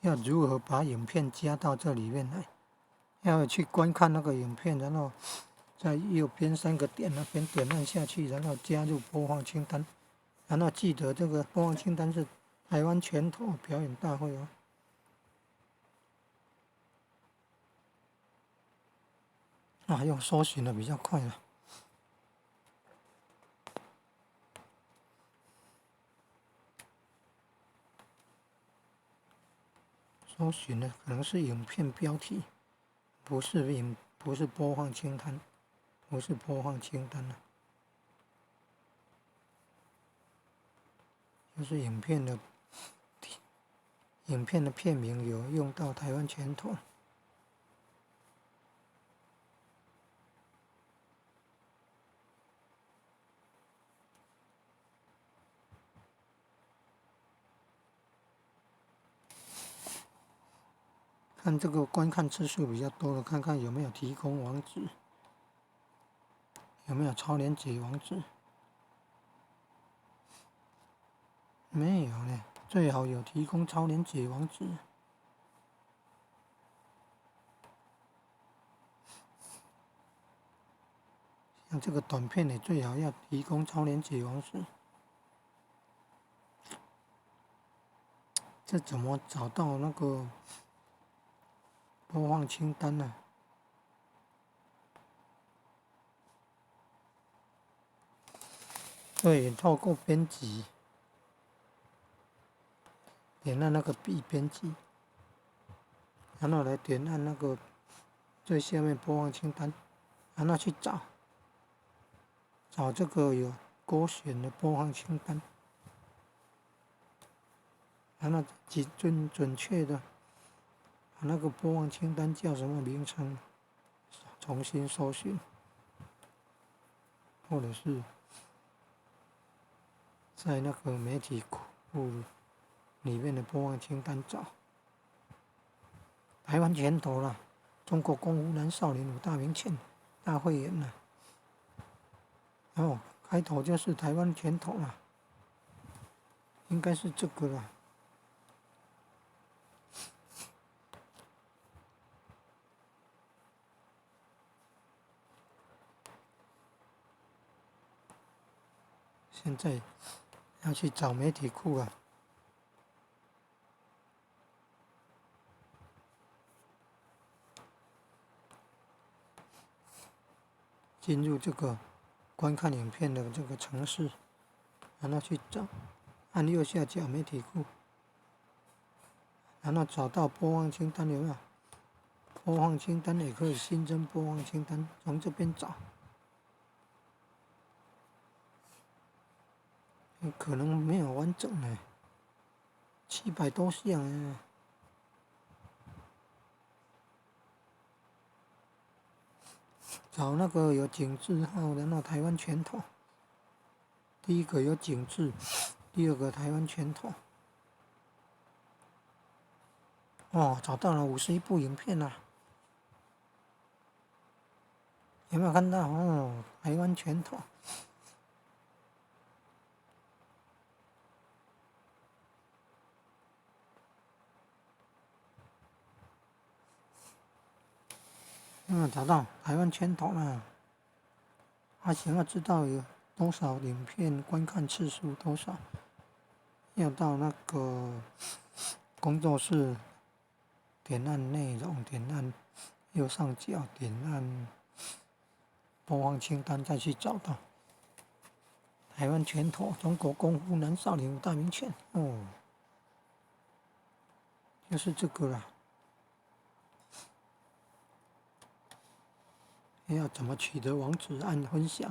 要如何把影片加到这里面来？要去观看那个影片，然后在右边3个点那边点按下去，然后加入播放清单，然后记得这个播放清单是台湾拳头表演大会哦。用搜寻的比较快了。搜寻的可能是影片标题，不是播放清单，不是播放清单了，就是影片的片名有用到台湾拳头。看这个观看次数比较多的，看看有没有提供网址，有没有超连结网址？没有呢，最好有提供超连结网址。像这个短片也最好要提供超连结网址。这怎么找到那个播放清单呢？对，透过编辑，点按那个 B 编辑，然后来点按那个最下面播放清单，然后去找这个有勾选的播放清单，然后准确的把那个播放清单叫什么名称，重新搜寻，或者是在那个媒体库里面的播放清单找。台湾拳头啦，中国功夫男少年武大名拳大会员啦，开头就是台湾拳头啦，应该是这个啦。现在要去找媒体库啊，进入这个观看影片的这个程式，然后去找，按右下角媒体库，然后找到播放清单有没有？播放清单也可以新增播放清单，从这边找。可能没有完整呢，700多项呢。找那个有井字号的那台湾拳头，第一个有井字，第二个台湾拳头。找到了51部影片啦，有没有看到？台湾拳头。找到台湾拳头了。想要知道有多少影片观看次数多少，要到那个工作室点按内容，点按右上角，点按播放清单，再去找到台湾拳头中国功夫男少年武大名拳。就是这个啦。要怎么取得网址？按分享。